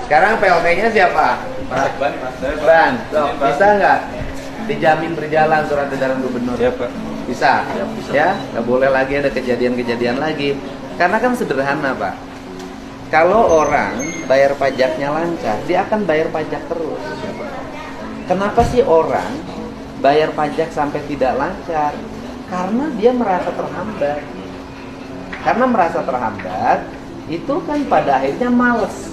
Sekarang PLT-nya siapa? Pak Ban. Loh, bisa nggak dijamin berjalan surat edaran gubernur? Ya Pak. Bisa. Ya, nggak boleh lagi ada kejadian-kejadian lagi. Karena kan sederhana Pak. Kalau orang bayar pajaknya lancar, dia akan bayar pajak terus. Kenapa sih orang bayar pajak sampai tidak lancar? Karena dia merasa terhambat. Karena merasa terhambat, itu kan pada akhirnya males.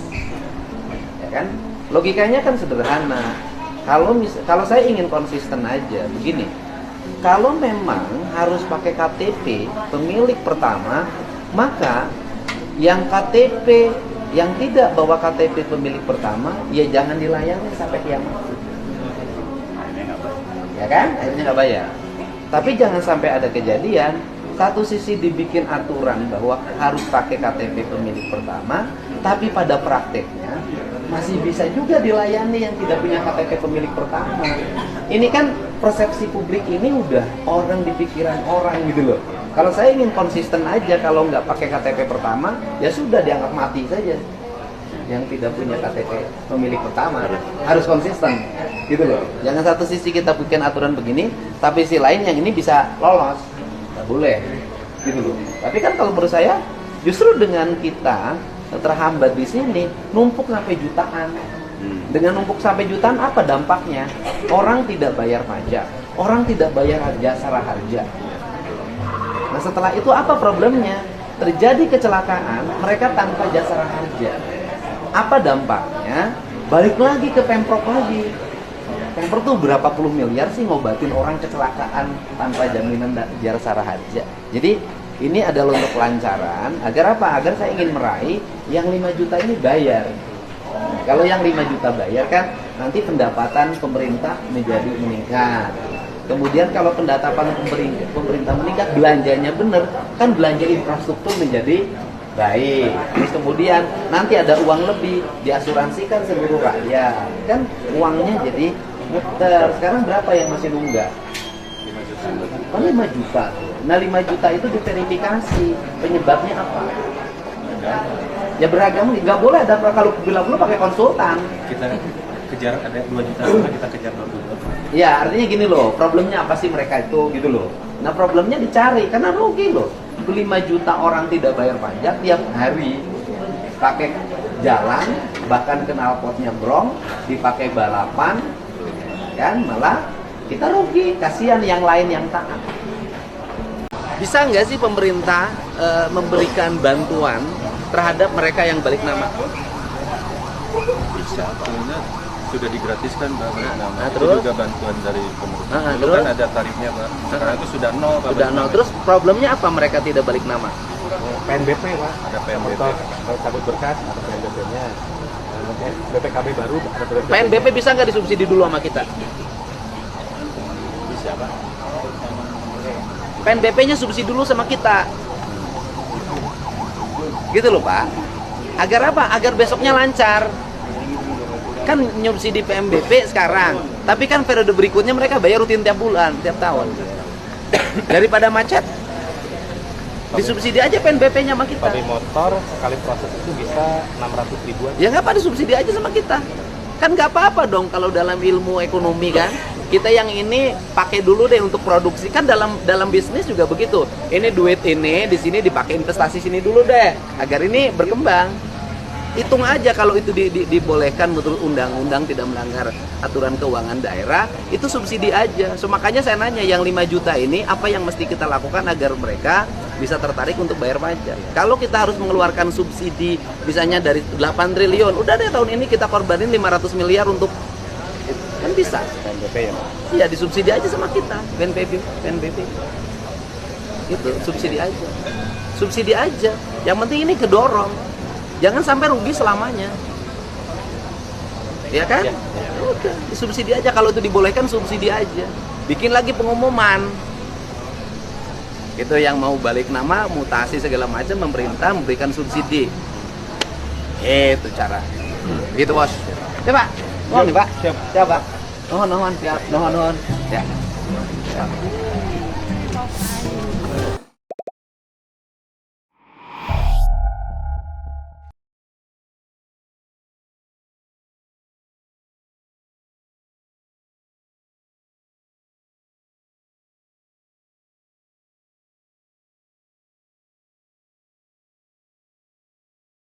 Ya kan? Logikanya kan sederhana. Kalau saya ingin konsisten aja, begini. Kalau memang harus pakai KTP pemilik pertama, maka yang KTP yang tidak bawa KTP pemilik pertama, ya jangan dilayani sampai kiamat. Ya kan? Akhirnya nggak bayar. Tapi jangan sampai ada kejadian satu sisi dibikin aturan bahwa harus pakai KTP pemilik pertama, tapi pada prakteknya masih bisa juga dilayani yang tidak punya KTP pemilik pertama. Ini kan persepsi publik ini udah orang di pikiran orang gitu loh. Kalau saya ingin konsisten aja, kalau nggak pakai KTP pertama, ya sudah dianggap mati saja. Yang tidak punya KTP pemilik pertama harus konsisten, gitu loh. Jangan satu sisi kita bikin aturan begini, tapi si lain yang ini bisa lolos, nggak boleh, gitu loh. Tapi kan kalau menurut saya, justru dengan kita terhambat di sini, numpuk sampai jutaan. Dengan numpuk sampai jutaan, apa dampaknya? Orang tidak bayar pajak, orang tidak bayar jasa harja. Nah setelah itu apa problemnya? Terjadi kecelakaan, mereka tanpa jasa harja. Apa dampaknya? Balik lagi ke Pemprov lagi. Pemprov tuh berapa puluh miliar sih ngobatin orang kecelakaan tanpa jaminan jasa harja. Jadi ini adalah untuk kelancaran. Agar apa? Agar saya ingin meraih yang 5 juta ini bayar. Kalau yang 5 juta bayar kan nanti pendapatan pemerintah menjadi meningkat. Kemudian kalau pendapatan pemerintah meningkat, belanjanya benar, kan belanja infrastruktur menjadi baik. Terus kemudian nanti ada uang lebih, diasuransikan seluruh rakyat. Kan uangnya jadi muter. Sekarang berapa yang masih nunggak? 5 juta. Nah 5 juta itu diverifikasi. Penyebabnya apa? Ya beragam, nggak boleh ada, kalau bila-bila pakai konsultan. Kita kejar ada 2 juta, kita kejar 2 juta. Ya artinya gini loh, problemnya apa sih mereka itu gitu loh. Nah problemnya dicari, karena rugi loh. 5 juta orang tidak bayar pajak tiap hari, pakai jalan, bahkan knalpotnya brong, dipakai balapan, kan malah kita rugi, kasihan yang lain yang taat. Bisa nggak sih pemerintah memberikan bantuan terhadap mereka yang balik nama? Bisa, karena sudah digratiskan Pak. Nah, itu terus? juga bantuan dari pemerintah. Dulu Terus? kan ada tarifnya Pak. Sekarang itu sudah nol Pak. Sudah nol. Terus problemnya apa mereka tidak balik nama? PNBP Pak, Ada PNBP. motor cabut berkas, ada PNBP-nya. BPKB baru, ada BPKB. PNBP bisa nggak disubsidi dulu sama kita? Bisa Pak. PNBP-nya subsidi dulu sama kita. Gitu loh Pak. Agar apa? Agar besoknya lancar. Kan nyubsidi PNBP sekarang, tapi kan periode berikutnya mereka bayar rutin tiap bulan, tiap tahun. Daripada macet, disubsidi aja PNBP-nya sama kita. Tapi motor sekali proses itu bisa 600 ribuan. Ya nggak apa, disubsidi aja sama kita. Kan nggak apa-apa dong kalau dalam ilmu ekonomi kan. Kita yang ini pakai dulu deh untuk produksi, kan dalam bisnis juga begitu. Ini duit ini di sini dipakai investasi sini dulu deh, agar ini berkembang. Hitung aja kalau itu dibolehkan menurut undang-undang tidak melanggar aturan keuangan daerah, itu subsidi aja. So makanya saya nanya yang 5 juta ini apa yang mesti kita lakukan agar mereka bisa tertarik untuk bayar pajak. Kalau kita harus mengeluarkan subsidi misalnya dari 8 triliun, udah deh tahun ini kita korbanin 500 miliar untuk, kan bisa. PNBP ya Pak? Iya, disubsidi aja sama kita, PNBP. Itu subsidi aja. Subsidi aja. Yang penting ini kedorong. Jangan sampai rugi selamanya. Ya kan? Udah, disubsidi aja. Kalau itu dibolehkan, subsidi aja. Bikin lagi pengumuman. Itu yang mau balik nama, mutasi segala macam, pemerintah memberikan subsidi. Itu cara. Gitu bos. Ya Pak. Mohon nih Pak. Siap. Siap Pak. Nuhun. Siap. Nuhun. Siap.